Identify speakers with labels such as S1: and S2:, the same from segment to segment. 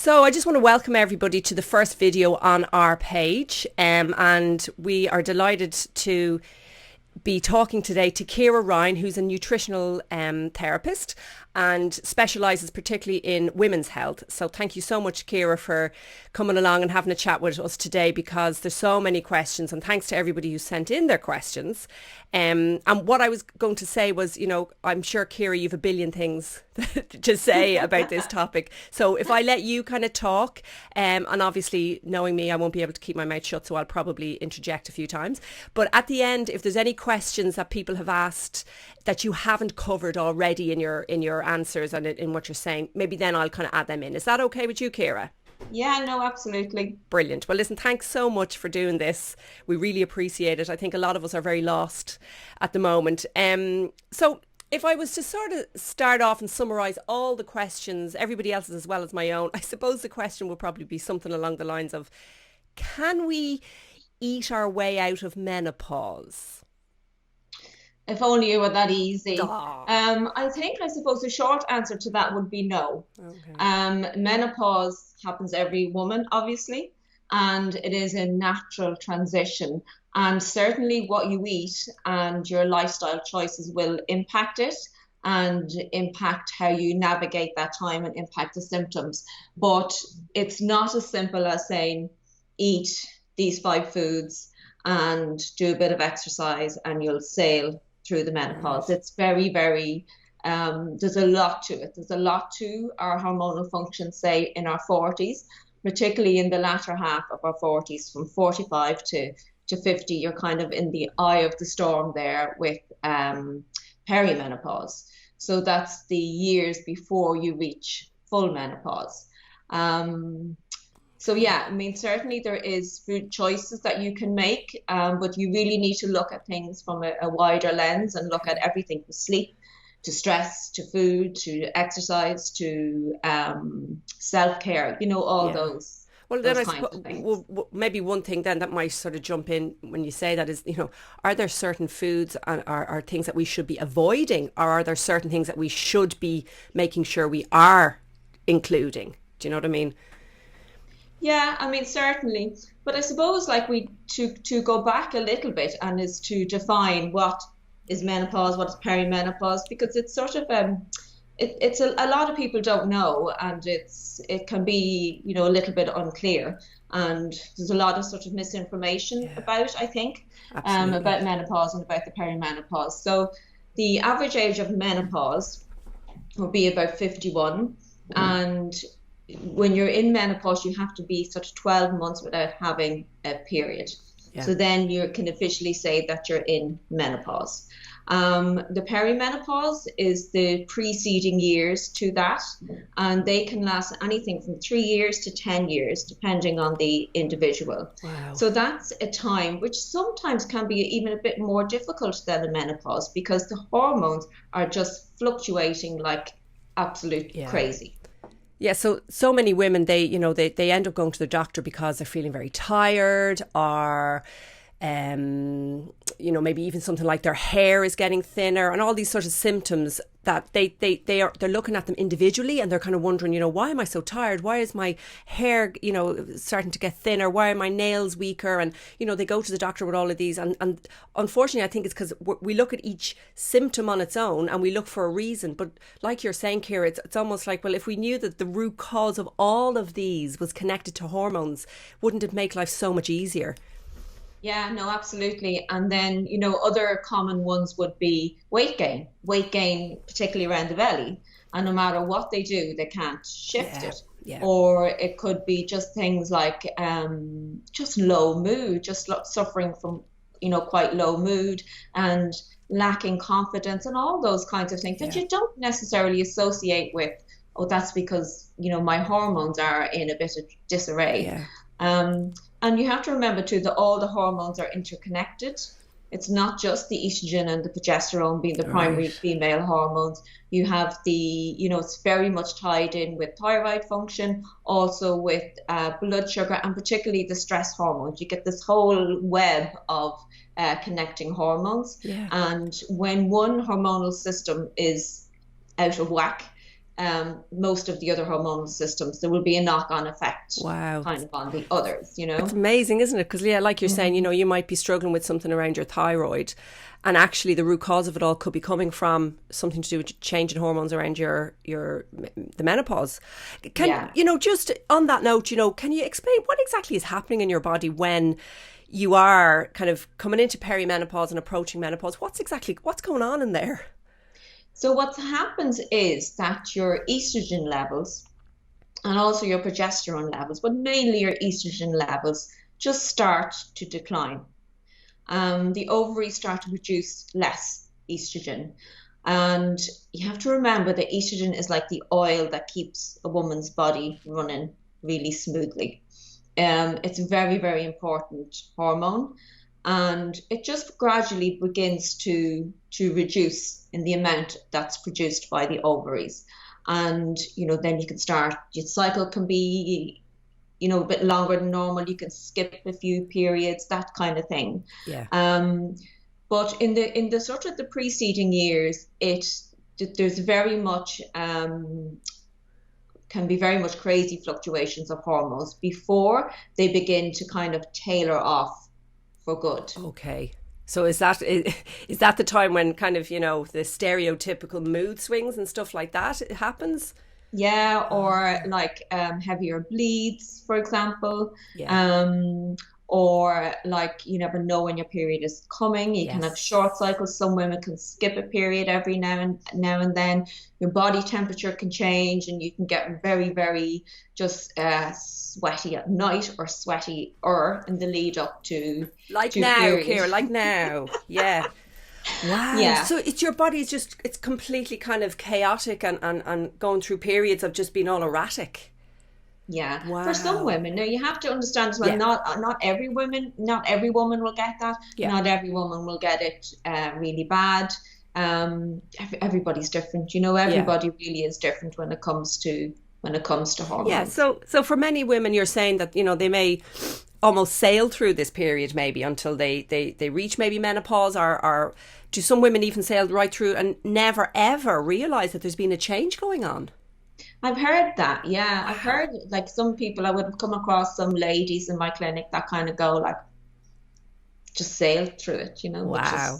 S1: So I just want to welcome everybody to the first video on our page, and we are delighted to be talking today to Ciara Ryan, who's a nutritional therapist and specialises particularly in women's health. So thank you so much, Ciara, for coming along and having a chat with us today, because there's so many questions, and thanks to everybody who sent in their questions. And what I was going to say was, I'm sure, Ciara, you have a billion things to say about this topic. So if I let you kind of talk, and obviously knowing me, I won't be able to keep my mouth shut, so I'll probably interject a few times. But at the end, if there's any questions that people have asked that you haven't covered already in your answers and in what you're saying, maybe then I'll kind of add them in. Is that okay with you, Ciara?
S2: Yeah, no, absolutely.
S1: Brilliant. Well, listen, thanks so much for doing this. We really appreciate it. I think a lot of us are very lost at the moment. So if I was to sort of start off and summarise all the questions, everybody else's as well as my own, I suppose the question would probably be something along the lines of, can we eat our way out of menopause?
S2: If only it were that easy.
S1: Ah,
S2: I suppose the short answer to that would be no.
S1: okay.
S2: Menopause happens every woman, obviously, and it is a natural transition. And certainly what you eat and your lifestyle choices will impact it and impact how you navigate that time and impact the symptoms. But it's not as simple as saying, eat these five foods and do a bit of exercise and you'll sail through the menopause.
S1: Right.
S2: It's very, very, there's a lot to it. There's a lot to our hormonal function, say, in our 40s, particularly in the latter half of our 40s, from 45 to 50. You're kind of in the eye of the storm there with perimenopause. So that's the years before you reach full menopause. Um, so yeah, I mean, certainly there is food choices that you can make, but you really need to look at things from a wider lens and look at everything from sleep to stress to food to exercise to self-care, all
S1: Yeah.
S2: those
S1: Well, then
S2: those
S1: I
S2: kinds
S1: suppose
S2: of things.
S1: maybe one thing then that might sort of jump in when you say that is, are there certain foods and are things that we should be avoiding, or are there certain things that we should be making sure we are including? Do you know what I mean?
S2: Yeah, I mean, certainly. But I suppose like we to go back a little bit and is to define what is menopause, what is perimenopause, because it's sort of it's a lot of people don't know, and it can be, a little bit unclear, and there's a lot of sort of misinformation
S1: Yeah,
S2: about, I think,
S1: absolutely.
S2: about menopause and about the perimenopause. So the average age of menopause will be about 51, and when you're in menopause, you have to be sort of 12 months without having a period.
S1: Yeah.
S2: So then you can officially say that you're in menopause. The perimenopause is the preceding years to that, and they can last anything from 3 years to 10 years, depending on the individual.
S1: Wow.
S2: So that's a time which sometimes can be even a bit more difficult than the menopause because the hormones are just fluctuating like absolute
S1: Yeah.
S2: crazy.
S1: Yeah, so many women, they end up going to the doctor because they're feeling very tired, or maybe even something like their hair is getting thinner, and all these sort of symptoms that they're looking at them individually, and they're kind of wondering, why am I so tired? Why is my hair, starting to get thinner? Why are my nails weaker? And, they go to the doctor with all of these. And unfortunately, I think it's because we look at each symptom on its own and we look for a reason. But like you're saying, Ciara, it's almost like, well, if we knew that the root cause of all of these was connected to hormones, wouldn't it make life so much easier?
S2: Yeah, no, absolutely. And then, other common ones would be weight gain, particularly around the belly. And no matter what they do, they can't shift
S1: Yeah,
S2: it.
S1: yeah,
S2: Or it could be just things like just low mood, just suffering from, quite low mood and lacking confidence and all those kinds of things that
S1: yeah,
S2: you don't necessarily associate with, oh, that's because, my hormones are in a bit of disarray.
S1: yeah,
S2: Um, and you have to remember too that all the hormones are interconnected. It's not just the estrogen and the progesterone being the primary
S1: right.
S2: female hormones. You have it's very much tied in with thyroid function, also with blood sugar, and particularly the stress hormones. You get this whole web of connecting hormones.
S1: Yeah,
S2: And when one hormonal system is out of whack, most of the other hormonal systems. There will be a knock-on effect
S1: Wow.
S2: kind of on the others, you
S1: It's
S2: know?
S1: amazing, isn't it? Because, yeah, like you're saying,
S2: Mhm.
S1: you might be struggling with something around your thyroid, and actually the root cause of it all could be coming from something to do with change in hormones around the menopause. Can,
S2: Yeah.
S1: just on that note, can you explain what exactly is happening in your body when you are kind of coming into perimenopause and approaching menopause? What's going on in there?
S2: So what happens is that your estrogen levels and also your progesterone levels, but mainly your estrogen levels, just start to decline. The ovaries start to produce less estrogen. And you have to remember that estrogen is like the oil that keeps a woman's body running really smoothly. It's a very, very important hormone, and it just gradually begins to reduce in the amount that's produced by the ovaries. And then you can start, your cycle can be a bit longer than normal. You can skip a few periods, that kind of thing.
S1: Yeah.
S2: Um, but in the sort of the preceding years, there's very much can be very much crazy fluctuations of hormones before they begin to kind of tailor off for good.
S1: Okay. So is that the time when kind of, the stereotypical mood swings and stuff like that it happens?
S2: Yeah, or
S1: Ah,
S2: like heavier bleeds, for example.
S1: yeah.
S2: Um, or like you never know when your period is coming. You can have short
S1: Yes.
S2: cycles. Some women can skip a period every now and then. Your body temperature can change, and you can get very, very just sweaty at night or sweaty or in the lead up
S1: Like
S2: to
S1: now,
S2: period.
S1: Kira, like now. Yeah. Wow.
S2: Yeah.
S1: So it's your body's just, it's completely kind of chaotic and going through periods of just being all erratic.
S2: Yeah, for some
S1: Wow.
S2: women. Now you have to understand as well.
S1: Yeah.
S2: Not every woman will get that.
S1: Yeah.
S2: Not every woman will get it really bad. Everybody's different.
S1: Yeah.
S2: Everybody really is different when it comes to
S1: Yeah.
S2: hormones.
S1: So for many women, you're saying that, they may almost sail through this period maybe until they reach maybe menopause, or do some women even sail right through and never ever realize that there's been a change going on?
S2: I've heard that. Yeah, I've
S1: Wow.
S2: heard like some people. I would have come across some ladies in my clinic that kind of go like just sail through it, which
S1: Wow.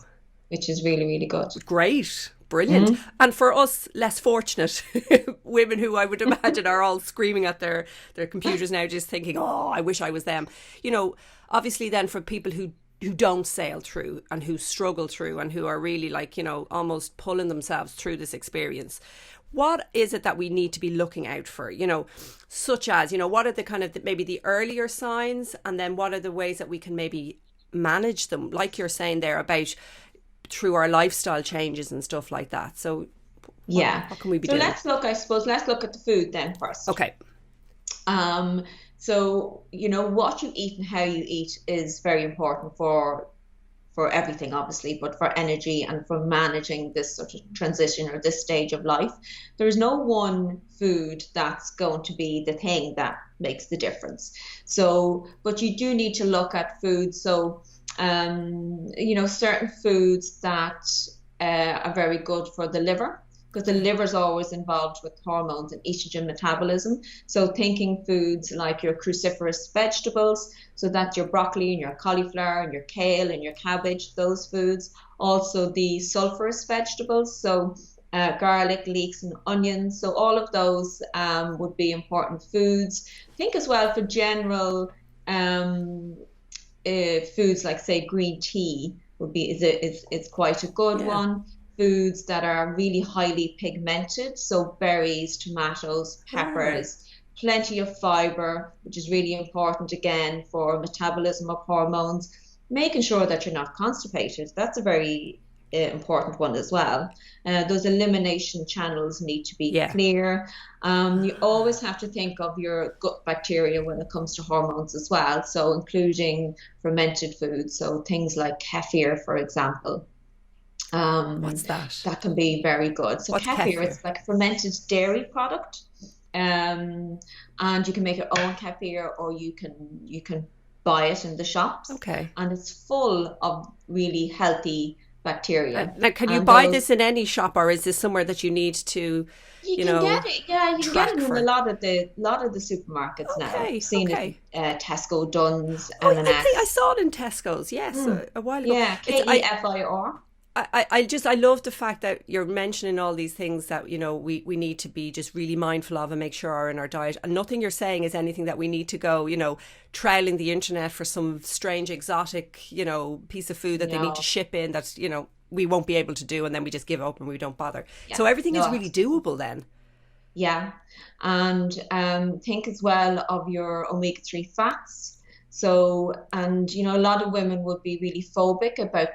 S2: is really, really good.
S1: Great. Brilliant.
S2: Mhm.
S1: And for us less fortunate women who I would imagine are all screaming at their computers now, just thinking, oh, I wish I was them. Obviously then for people who don't sail through and who struggle through and who are really like, almost pulling themselves through this experience. What is it that we need to be looking out for? Such as, what are the kind of maybe the earlier signs, and then what are the ways that we can maybe manage them, like you're saying there about through our lifestyle changes and stuff like that. So what
S2: Yeah.
S1: what can we be
S2: So
S1: doing?
S2: let's look at the food then first.
S1: Okay.
S2: Um, so what you eat and how you eat is very important for everything, obviously, but for energy and for managing this sort of transition or this stage of life. There's no one food that's going to be the thing that makes the difference. So, but you do need to look at food. So, certain foods that are very good for the liver, because the
S1: Okay.
S2: liver is always involved with hormones and estrogen metabolism. So thinking foods like your cruciferous vegetables, so that's your broccoli and your cauliflower and your kale and your cabbage, those foods. Also the sulfurous vegetables, so garlic, leeks, and onions. So all of those would be important foods. Think as well for general um, foods like say green tea would be is quite a good
S1: Yeah.
S2: one. Foods that are really highly pigmented, so berries, tomatoes,
S1: All right.
S2: peppers, plenty of fiber, which is really important again for metabolism of hormones. Making sure that you're not constipated, that's a very important one as well. Those elimination channels need to be
S1: Yeah.
S2: clear. You always have to think of your gut bacteria when it comes to hormones as well, so including fermented foods, so things like kefir, for example. Um,
S1: What's that?
S2: that can be very good. So
S1: What's
S2: kefir,
S1: kefir?
S2: it's like a fermented dairy product, and you can make your own kefir, or you can buy it in the shops,
S1: Okay.
S2: and it's full of really healthy bacteria.
S1: Now, can you
S2: And
S1: buy
S2: those
S1: this in any shop, or is this somewhere that you need to,
S2: you
S1: you
S2: can
S1: know,
S2: get it, yeah, you can get it
S1: track
S2: in a
S1: for?
S2: lot of the supermarkets now. I've
S1: Okay,
S2: seen it
S1: okay.
S2: in Tesco, Dunn's,
S1: Oh, I think I
S2: M&S.
S1: saw it in Tesco's. Yes,
S2: Mm.
S1: a while ago.
S2: Yeah,
S1: It's
S2: Keifir.
S1: I love the fact that you're mentioning all these things that we need to be just really mindful of and make sure are in our diet. And nothing you're saying is anything that we need to go trailing the internet for some strange exotic piece of food that they need to
S2: No,
S1: ship in that we won't be able to do, and then we just give up and we don't bother.
S2: yeah,
S1: So everything
S2: no,
S1: is really
S2: absolutely.
S1: doable then.
S2: Yeah, and think as well of your omega-3 fats. So, and a lot of women would be really phobic about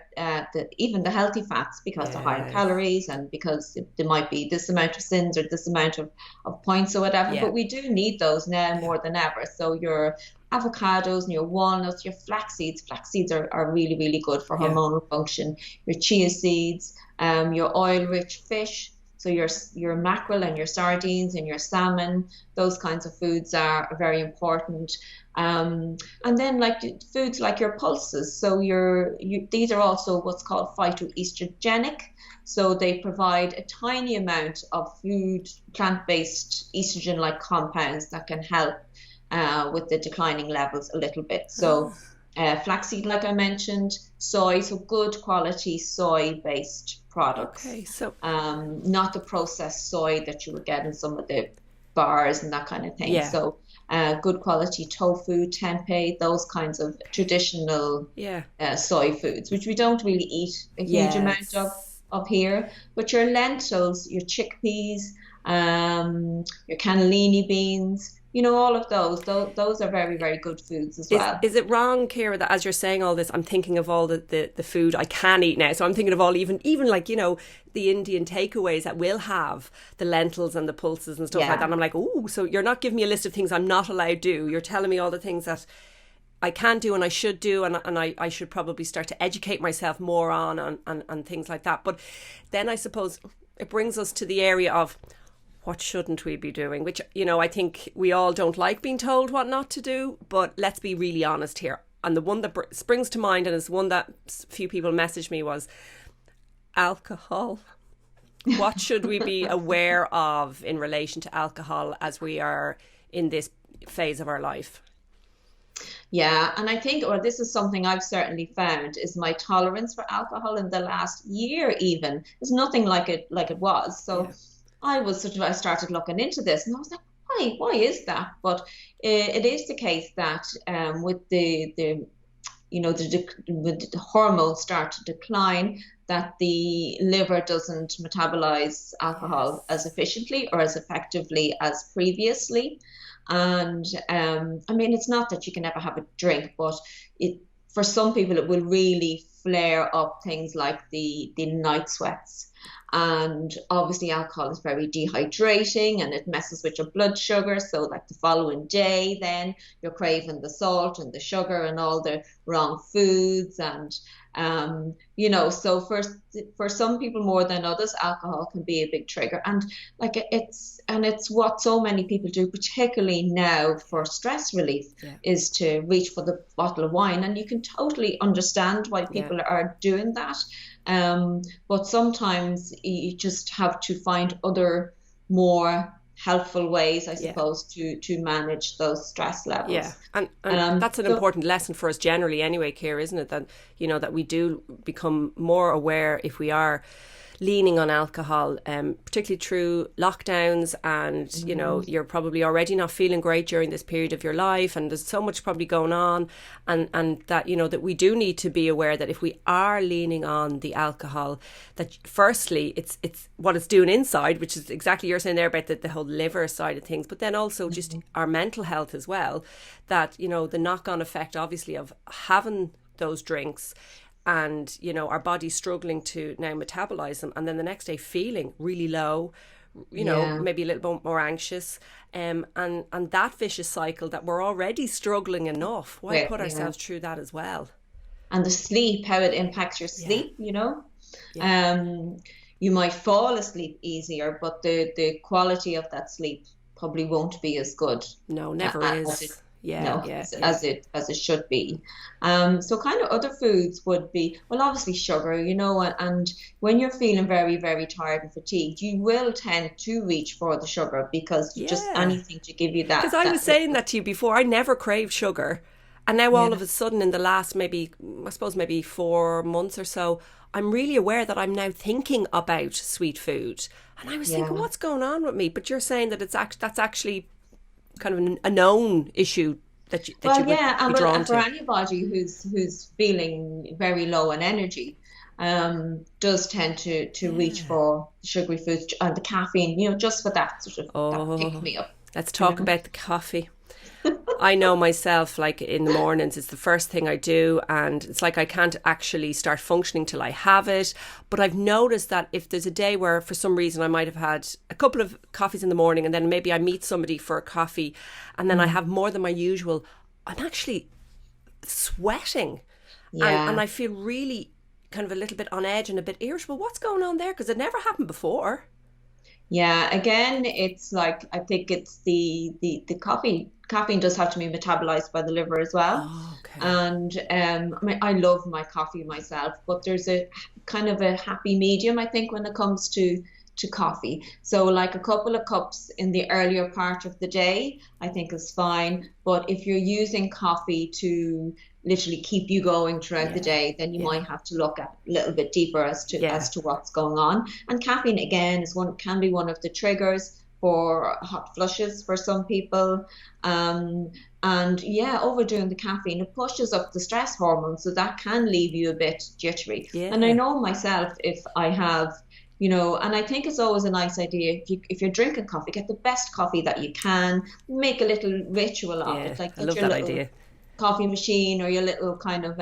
S2: even the healthy fats because they're higher
S1: Yeah,
S2: calories and because there might be this amount of sins or this amount of points or whatever.
S1: yeah,
S2: But we do need those now
S1: yeah,
S2: more than ever. So your avocados and your walnuts, your flax seeds are really, really good for
S1: yeah.
S2: hormonal function. Your chia seeds, your oil-rich fish. So your mackerel and your sardines and your salmon, those kinds of foods are very important. And then like foods like your pulses. So these are also what's called phytoestrogenic. So they provide a tiny amount of food, plant-based estrogen-like compounds that can help with the declining levels a little bit. So
S1: Ah,
S2: flaxseed, like I mentioned, soy, so good quality soy-based products,
S1: okay. So
S2: not the processed soy that you would get in some of the bars and that kind of thing.
S1: yeah,
S2: So good quality tofu, tempeh, those kinds of traditional
S1: yeah,
S2: soy foods, which we don't really eat a huge amount of
S1: yes.
S2: here. But your lentils, your chickpeas, your cannellini beans, all of those are very, very good foods as well.
S1: Is it wrong, Kira, that as you're saying all this, I'm thinking of all the food I can eat now. So I'm thinking of all even like, the Indian takeaways that will have the lentils and the pulses and stuff like that.
S2: Yeah,
S1: And I'm like, oh, so you're not giving me a list of things I'm not allowed to do. You're telling me all the things that I can do and I should do, and I should probably start to educate myself more on things like that. But then I suppose it brings us to the area of what shouldn't we be doing, which I think we all don't like being told what not to do, but let's be really honest here. And the one that springs to mind, and is one that few people messaged me, was alcohol. What should we be aware of in relation to alcohol as we are in this phase of our life?
S2: yeah, and I think, or this is something I've certainly found, is my tolerance for alcohol in the last year even is nothing like it was. So
S1: Yeah.
S2: I started looking into this, and I was like, why is that? But it is the case that with with the hormones start to decline, that the liver doesn't metabolize alcohol as
S1: Yes.
S2: efficiently or as effectively as previously. And I mean, it's not that you can never have a drink, but it for some people it will really flare up things like the night sweats. And obviously, alcohol is very dehydrating and it messes with your blood sugar. So, like the following day, then you're craving the salt and the sugar and all the wrong foods. And, so for some people more than others, alcohol can be a big trigger. And it's what so many people do, particularly now for stress relief,
S1: Yeah.
S2: is to reach for the bottle of wine. And you can totally understand why
S1: Yeah.
S2: people are doing that. But sometimes you just have to find other more helpful ways, I
S1: Yeah.
S2: suppose, to manage those stress
S1: Yeah,
S2: levels.
S1: and that's an
S2: So
S1: important lesson for us generally, anyway, Keir, isn't it? That that we do become more aware if we are leaning on alcohol, particularly through lockdowns, and
S2: mm,
S1: you're probably already not feeling great during this period of your life, and there's so much probably going on, and that that we do need to be aware that if we are leaning on the alcohol, that firstly it's what it's doing inside, which is exactly you're saying there about the whole liver side of things, but then also just
S2: mhm,
S1: our mental health as well, that the knock-on effect obviously of having those drinks, and our body's struggling to now metabolize them, and then the next day feeling really low,
S2: yeah,
S1: maybe a little bit more anxious, and that vicious cycle that we're already struggling enough, why put
S2: yeah.
S1: ourselves through that as well?
S2: And the sleep, how it impacts your
S1: Yeah,
S2: sleep.
S1: yeah.
S2: Um, you might fall asleep easier, but the quality of that sleep probably won't be as good
S1: No, never
S2: as it
S1: is. Yeah,
S2: no,
S1: yeah, yeah.
S2: as it should be. So kind of other foods would be, well, obviously sugar, and when you're feeling very, very tired and fatigued, you will tend to reach for the sugar because just
S1: Yeah.
S2: anything to give you
S1: Because I was
S2: that
S1: saying
S2: little,
S1: that to you before, I never craved sugar. And now all
S2: yeah,
S1: of a sudden in the last maybe, I suppose maybe 4 months or so, I'm really aware that I'm now thinking about sweet food. And I was thinking,
S2: yeah.
S1: what's going on with me? But you're saying that that's actually kind of a known issue that you
S2: Well,
S1: would
S2: yeah,
S1: be
S2: and
S1: drawn
S2: well, for
S1: to.
S2: anybody who's feeling very low on energy, does tend to reach
S1: Yeah.
S2: for sugary foods and the caffeine, just for that sort of that pick
S1: Oh,
S2: me up,
S1: let's
S2: you
S1: talk
S2: know.
S1: about the coffee. I know myself, like in the mornings, it's the first thing I do, and it's like I can't actually start functioning till I have it. But I've noticed that if there's a day where, for some reason, I might have had a couple of coffees in the morning, and then maybe I meet somebody for a coffee, and then I
S2: Mm,
S1: have more than my usual, I'm actually sweating, and
S2: yeah.
S1: I feel really kind of a little bit on edge and a bit irritable. What's going on there? Because it never happened before.
S2: Yeah, again, it's like I think it's the coffee. Caffeine does have to be metabolized by the liver as well.
S1: Oh, okay.
S2: And I mean, I love my coffee myself, but there's a kind of a happy medium, I think, when it comes to coffee. So like a couple of cups in the earlier part of the day, I think is fine. But if you're using coffee to literally keep you going throughout the
S1: Yeah,
S2: day, then you
S1: yeah,
S2: might have to look at a little bit deeper
S1: yeah,
S2: as to what's going on. And caffeine again is one can be one of the triggers for hot flushes for some people. Um, and yeah, overdoing the caffeine, it pushes up the stress hormone, so that can leave you a bit jittery. And I
S1: yeah,
S2: know myself, if I have, and I think it's always a nice idea if you're drinking coffee, get the best coffee that you can, make a little ritual of
S1: yeah.
S2: it, like
S1: I
S2: get
S1: love
S2: your
S1: that
S2: little
S1: idea.
S2: coffee machine or your little kind of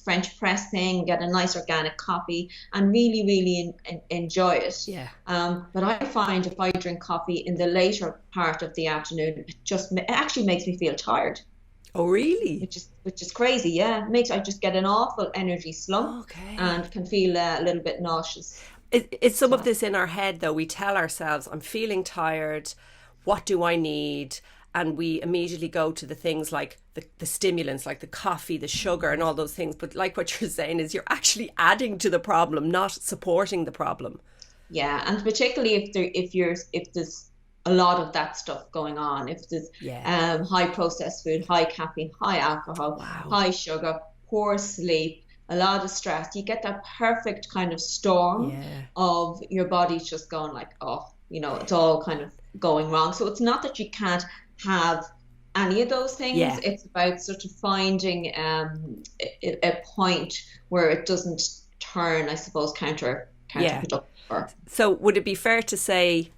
S2: French press thing, get a nice organic coffee and really, really enjoy it.
S1: Yeah.
S2: But I find if I drink coffee in the later part of the afternoon, it actually makes me feel tired,
S1: Oh, really?
S2: which is crazy. Yeah, it makes I just get an awful energy slump
S1: Okay.
S2: and can feel a little bit nauseous.
S1: It's some of
S2: So
S1: this in our head, though. We tell ourselves, I'm feeling tired. What do I need? And we immediately go to the things like the stimulants, like the coffee, the sugar, and all those things. But like what you're saying is you're actually adding to the problem, not supporting the problem.
S2: yeah, and particularly if there's a lot of that stuff going on, if there's
S1: Yeah.
S2: high processed food, high caffeine, high alcohol,
S1: Wow.
S2: high sugar, poor sleep, a lot of stress, you get that perfect kind of storm
S1: Yeah.
S2: of your body's just going like, oh, it's all kind of going wrong. So it's not that you can't have any of those things.
S1: Yeah.
S2: It's about sort of finding a point where it doesn't turn, I suppose,
S1: Yeah.
S2: counterproductive. Or,
S1: So would it be fair to say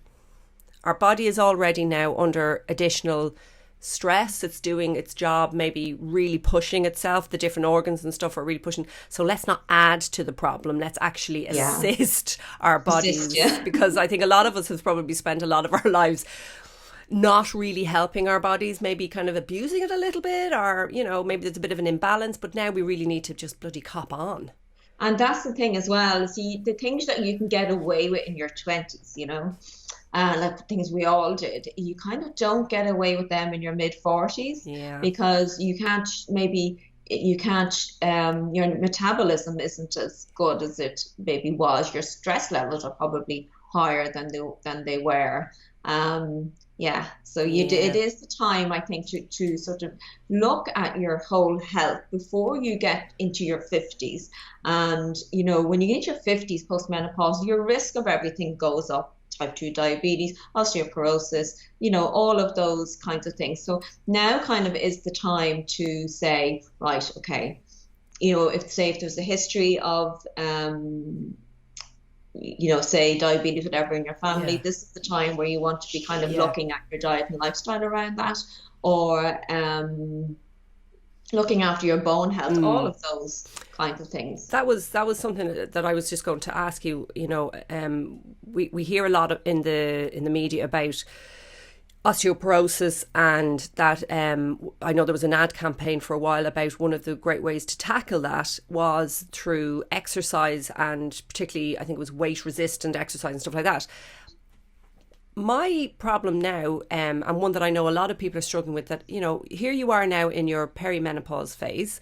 S1: our body is already now under additional stress? It's doing its job, maybe really pushing itself. The different organs and stuff are really pushing. So let's not add to the problem. Let's actually
S2: yeah,
S1: assist our
S2: assist,
S1: bodies,
S2: yeah.
S1: because I think a lot of us have probably spent a lot of our lives not really helping our bodies, maybe kind of abusing it a little bit, or, maybe there's a bit of an imbalance, but now we really need to just bloody cop on.
S2: And that's the thing as well. See, the things that you can get away with in your 20s, like the things we all did, you kind of don't get away with them in your mid 40s
S1: Yeah.
S2: because your metabolism isn't as good as it maybe was. Your stress levels are probably higher than they were. Yeah, so it
S1: Yeah.
S2: is the time, I think, to sort of look at your whole health before you get into your 50s. And when you get your 50s post-menopause, your risk of everything goes up: type 2 diabetes, osteoporosis, all of those kinds of things. So now kind of is the time to say, right, okay, if there's a history of say diabetes, whatever in your family,
S1: Yeah.
S2: this is the time where you want to be kind of
S1: Yeah.
S2: looking at your diet and lifestyle around that, or looking after your bone health, all
S1: Mm.
S2: of those kinds of things.
S1: That was something that I was just going to ask you. We hear a lot in the media about osteoporosis, and that I know there was an ad campaign for a while about one of the great ways to tackle that was through exercise, and particularly I think it was weight resistant exercise and stuff like that. my problem now, and one that I know a lot of people are struggling with, that, here you are now in your perimenopause phase.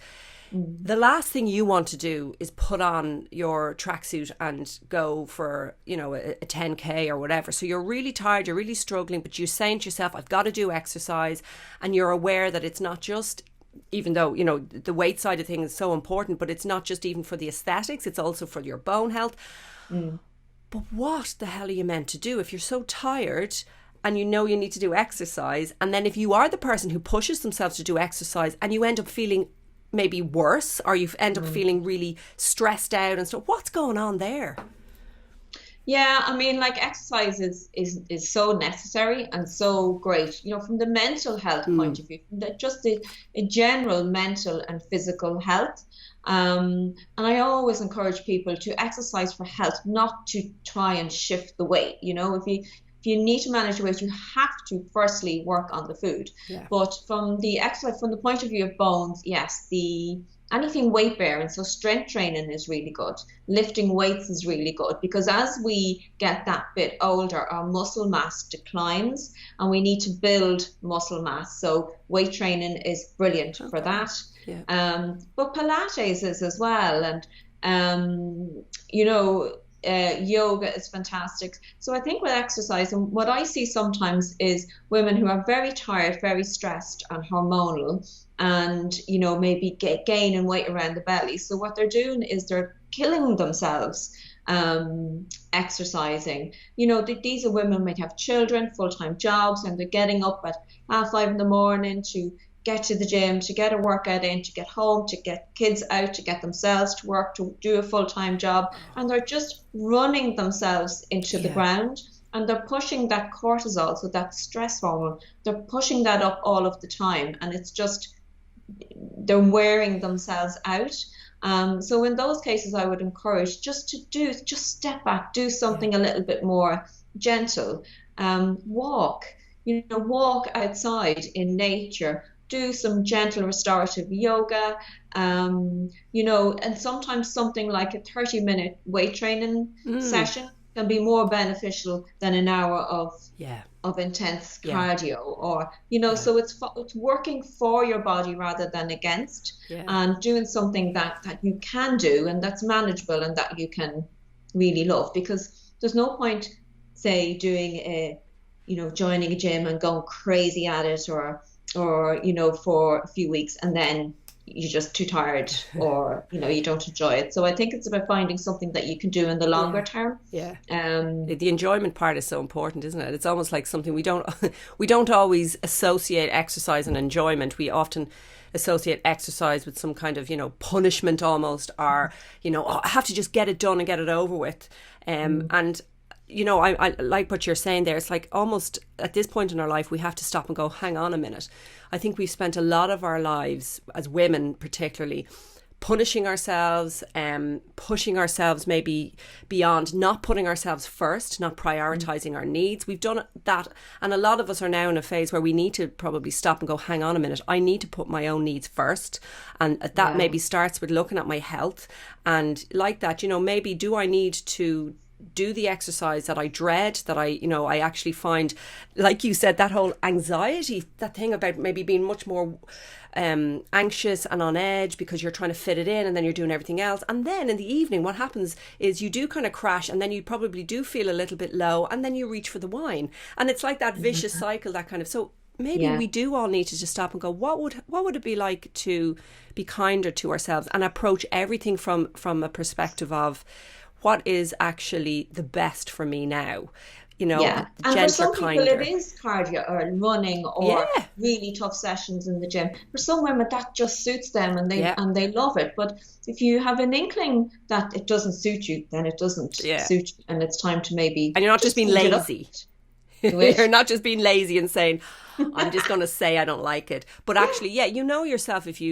S1: The last thing you want to do is put on your tracksuit and go for, a 10K or whatever. So you're really tired, you're really struggling, but you're saying to yourself, I've got to do exercise. And you're aware that it's not just, even though, the weight side of things is so important, but it's not just even for the aesthetics, it's also for your bone health. But what the hell are you meant to do if you're so tired and you need to do exercise? And then if you are the person who pushes themselves to do exercise and you end up feeling maybe worse, or you end up feeling really stressed out and stuff, what's going on there?
S2: Yeah, I mean, like, exercise is so necessary and so great, from the mental health point of view, just a general mental and physical health. And I always encourage people to exercise for health, not to try and shift the weight. If you need to manage your weight, you have to firstly work on the food.
S1: Yeah.
S2: But from the exercise, from the point of view of bones, yes, anything weight bearing, so strength training is really good. Lifting weights is really good, because as we get that bit older, our muscle mass declines and we need to build muscle mass. So weight training is brilliant for that.
S1: Yeah.
S2: But Pilates is as well. And, yoga is fantastic. So I think with exercise, and what I see sometimes is women who are very tired, very stressed and hormonal, and maybe gaining weight around the belly. So what they're doing is they're killing themselves exercising. These are women might have children, full-time jobs, and they're getting up at 5:30 in the morning to get to the gym, to get a workout in, to get home, to get kids out, to get themselves to work, to do a full-time job. And they're just running themselves into the ground. And they're pushing that cortisol, so that stress hormone, they're pushing that up all of the time. And it's just, they're wearing themselves out. So in those cases, I would encourage just step back, do something a little bit more gentle. Walk outside in nature, do some gentle restorative yoga, and sometimes something like a 30-minute weight training session can be more beneficial than an hour of intense cardio, or so it's working for your body rather than against, and doing something that you can do and that's manageable and that you can really love, because there's no point, say, doing joining a gym and going crazy at it, or for a few weeks and then you're just too tired, or you don't enjoy it. So I think it's about finding something that you can do in the longer term.
S1: The enjoyment part is so important, isn't it? It's almost like something we don't always associate exercise and enjoyment. We often associate exercise with some kind of punishment almost, or I have to just get it done and get it over with. And I like what you're saying there. It's like almost at this point in our life, we have to stop and go, hang on a minute. I think we've spent a lot of our lives, as women particularly, punishing ourselves, pushing ourselves maybe beyond, not putting ourselves first, not prioritising our needs. We've done that. And a lot of us are now in a phase where we need to probably stop and go, hang on a minute, I need to put my own needs first. And that maybe starts with looking at my health. And like that, maybe do I need to do the exercise that I dread, that I actually find, like you said, that whole anxiety, that thing about maybe being much more anxious and on edge because you're trying to fit it in and then you're doing everything else. And then in the evening, what happens is you do kind of crash, and then you probably do feel a little bit low, and then you reach for the wine. And it's like that vicious cycle, that kind of, so maybe we do all need to just stop and go, what would it be like to be kinder to ourselves and approach everything from a perspective of what is actually the best for me now,
S2: and
S1: gentler,
S2: for some people
S1: kinder.
S2: it is cardio or running or really tough sessions in the gym. For some women that just suits them and they love it. But if you have an inkling that it doesn't suit you, then it doesn't suit you, and it's time to maybe,
S1: and you're not just being lazy. You're not just being lazy and saying, I'm just going to say I don't like it. But actually, yourself if you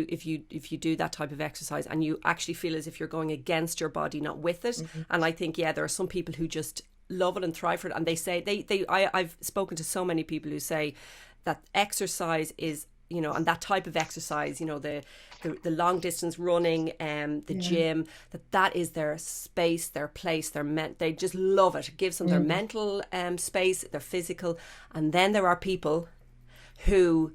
S1: do that type of exercise and you actually feel as if you're going against your body, not with it. And I think, there are some people who just love it and thrive for it. And they say, I've spoken to so many people who say that exercise is you know, and that type of exercise, you know, the long distance running, the gym, that is their space, their place, they just love it. It gives them their mental space, their physical. And then there are people who,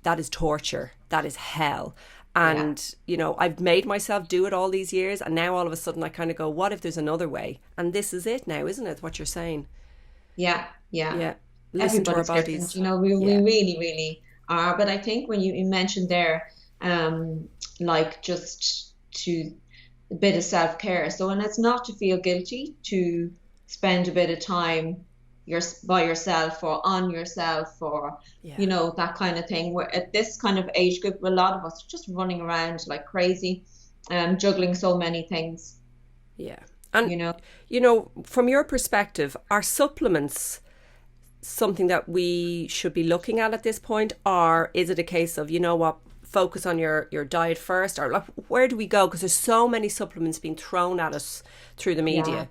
S1: that is torture, that is hell. And, you know, I've made myself do it all these years, and now all of a sudden I kind of go, what if there's another way? And this is it now, isn't it, what you're saying?
S2: Yeah, yeah.
S1: Yeah. Listen to our
S2: Everybody's different,
S1: bodies.
S2: you know, we really, really are. But I think when you mentioned there, like just to a bit of self-care. So, and it's not to feel guilty to spend a bit of time by yourself or on yourself or, you know, that kind of thing. We're at this kind of age group, a lot of us are just running around like crazy, juggling so many things.
S1: Yeah. And, you know, from your perspective, are supplements something that we should be looking at this point? Or is it a case of, you know what, focus on your diet first? Or like, where do we go? Because there's so many supplements being thrown at us through the media.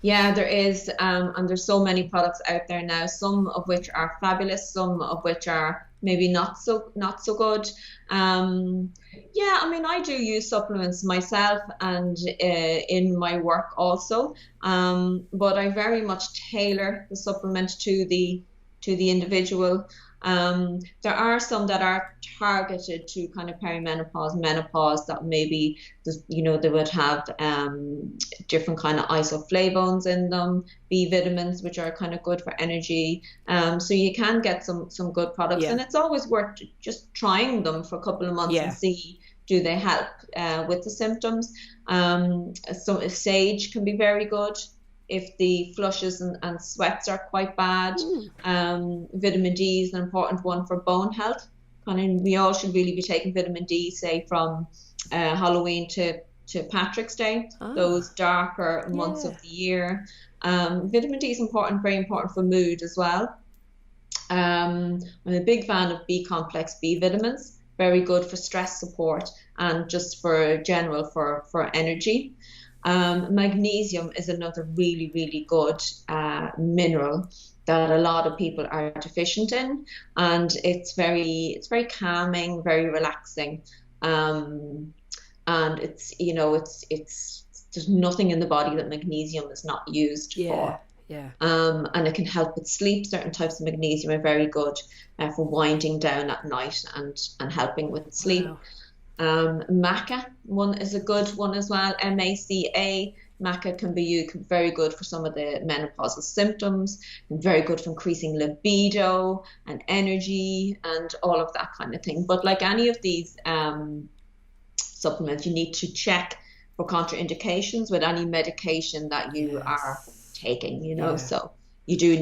S2: Yeah, there is. And there's so many products out there now, some of which are fabulous, some of which are maybe not so good. Yeah, I mean, I do use supplements myself and in my work also. But I very much tailor the supplement to the individual. There are some that are targeted to kind of perimenopause, menopause, that maybe, you know, they would have different kind of isoflavones in them, B vitamins, which are kind of good for energy. So you can get some good products, and it's always worth just trying them for a couple of months and see, do they help with the symptoms. So sage can be very good if the flushes and sweats are quite bad. Vitamin D is an important one for bone health. We all should really be taking vitamin D, say from Halloween to Patrick's Day, those darker months of the year. Vitamin D is important, very important for mood as well. I'm a big fan of B complex B vitamins, very good for stress support and just for general for energy. Magnesium is another really, really good mineral that a lot of people are deficient in, and it's very calming, very relaxing, and it's, you know, it's there's nothing in the body that magnesium is not used for. And it can help with sleep. Certain types of magnesium are very good for winding down at night and helping with sleep. Maca one is a good one as well. MACA. Maca can be very good for some of the menopausal symptoms, and very good for increasing libido and energy and all of that kind of thing. But like any of these supplements, you need to check for contraindications with any medication that you are taking, you know. So you do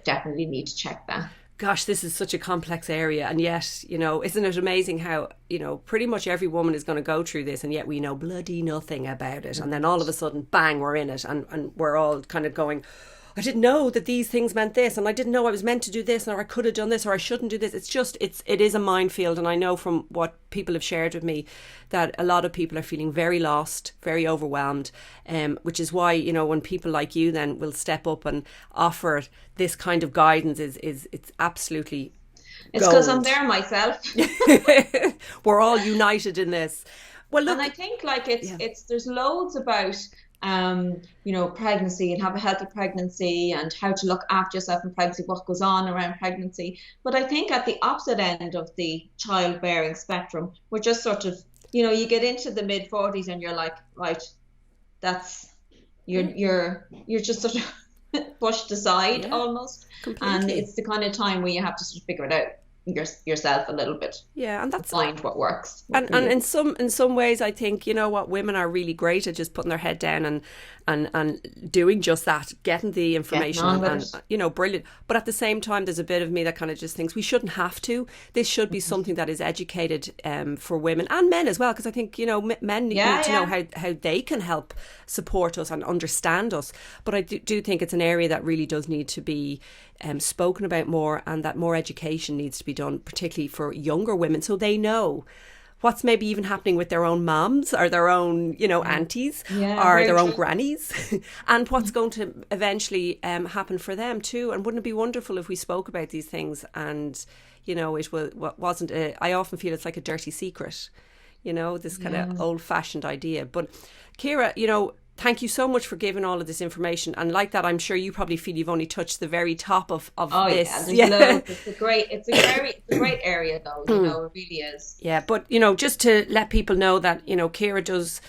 S2: definitely need to check that.
S1: Gosh, this is such a complex area, and yet, you know, isn't it amazing how, you know, pretty much every woman is going to go through this, and yet we know bloody nothing about it. And then all of a sudden, bang, we're in it, and we're all kind of going, I didn't know that these things meant this, and I didn't know I was meant to do this, or I could have done this, or I shouldn't do this. It is a minefield, and I know from what people have shared with me that a lot of people are feeling very lost, very overwhelmed, which is why, you know, when people like you then will step up and offer this kind of guidance, it's absolutely
S2: It's because I'm there myself.
S1: We're all united in this. Well, look,
S2: and I think like there's loads about you know, pregnancy and have a healthy pregnancy and how to look after yourself in pregnancy, what goes on around pregnancy. But I think at the opposite end of the childbearing spectrum, we're just sort of, you know, you get into the mid 40s and you're like, right, that's you're just sort of pushed aside almost. Completely. And it's the kind of time where you have to sort of figure it out yourself a little bit.
S1: Yeah, and that's
S2: find what works.
S1: And in some ways, I think, you know what, women are really great at just putting their head down and doing just that, getting the information and you know, brilliant. But at the same time, there's a bit of me that kind of just thinks we shouldn't have to. This should be something that is educated for women and men as well, because I think, you know, men need to know how they can help support us and understand us. But I do think it's an area that really does need to be spoken about more, and that more education needs to be done, particularly for younger women, so they know what's maybe even happening with their own moms or their own, you know, aunties or their own grannies and what's going to eventually happen for them too. And wouldn't it be wonderful if we spoke about these things and, you know, wasn't I often feel it's like a dirty secret, you know, this kind of old fashioned idea. But Ciara, you know, thank you so much for giving all of this information. And like that, I'm sure you probably feel you've only touched the very top of this.
S2: Yeah, there's loads. It's a great area though, you know, it really is.
S1: Yeah, but you know, just to let people know that, you know, Ciara does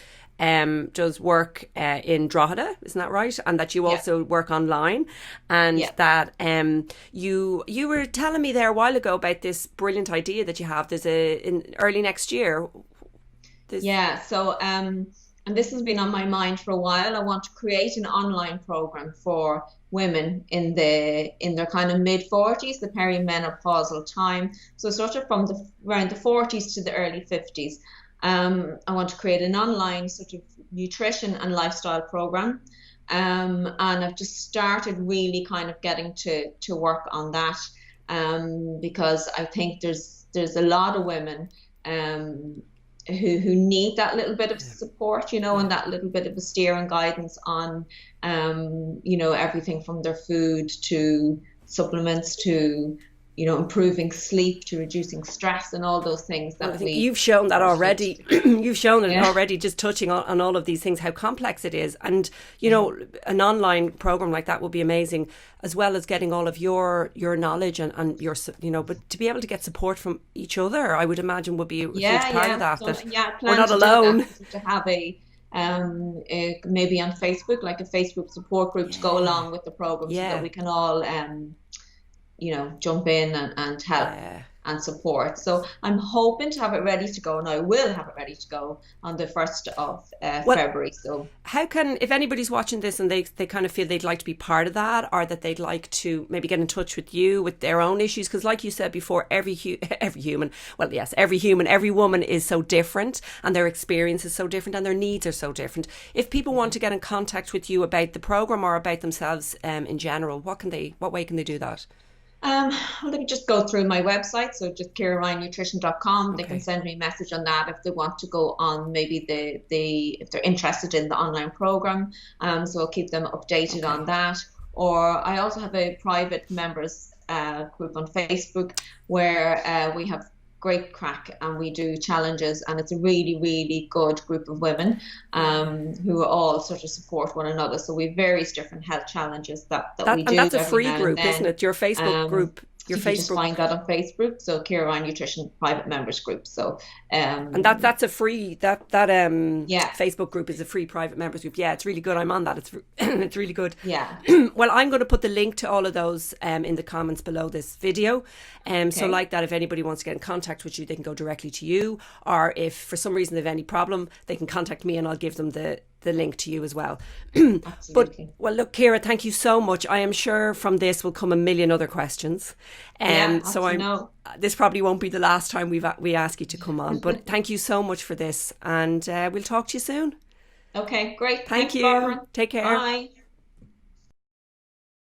S1: work in Drogheda, isn't that right? And that you also work online, and that you were telling me there a while ago about this brilliant idea that you have. There's in early next year.
S2: So and this has been on my mind for a while. I want to create an online program for women in their kind of mid-40s, the perimenopausal time. So sort of from around the 40s to the early 50s. I want to create an online sort of nutrition and lifestyle program. And I've just started really kind of getting to work on that, because I think there's a lot of women who need that little bit of support, you know, and that little bit of a steer and guidance on, you know, everything from their food to supplements to, you know, improving sleep to reducing stress and all those things that
S1: you've shown that already. You've shown it already, just touching on all of these things, how complex it is. And, you know, an online program like that would be amazing, as well as getting all of your knowledge and your, you know, but to be able to get support from each other, I would imagine would be a huge part of that.
S2: So,
S1: we're not alone.
S2: To have maybe on Facebook, like a Facebook support group to go along with the program, so that we can all you know, jump in and help and support. So I'm hoping to have it ready to go, and I will have it ready to go on the 1st of February. So
S1: how can, if anybody's watching this and they kind of feel they'd like to be part of that, or that they'd like to maybe get in touch with you with their own issues, because like you said before, every human, every woman is so different, and their experience is so different, and their needs are so different. If people want to get in contact with you about the program or about themselves in general, what way can they do that?
S2: Well, they can just go through my website, so just ciararyannutrition.com. They can send me a message on that if they want to go on, maybe if they're interested in the online program. So I'll keep them updated on that. Or I also have a private members group on Facebook where we have great crack and we do challenges, and it's a really, really good group of women who all sort of support one another. So we have various different health challenges that we do.
S1: And that's a free group, isn't it? Your Facebook group.
S2: You can just find that on Facebook. So Ciara Ryan Nutrition Private Members Group. So
S1: and that's a free Facebook group is a free private members group. Yeah, it's really good. I'm on that. It's it's really good.
S2: Yeah.
S1: Well, I'm going to put the link to all of those in the comments below this video. So like that, if anybody wants to get in contact with you, they can go directly to you, or if for some reason they have any problem, they can contact me and I'll give them the link to you as well. But well, look, Ciara, thank you so much. I am sure from this will come a million other questions. So this probably won't be the last time we ask you to come on. But thank you so much for this, and we'll talk to you soon.
S2: Okay, great.
S1: Thank you.
S2: Barbara.
S1: Take care.
S2: Bye.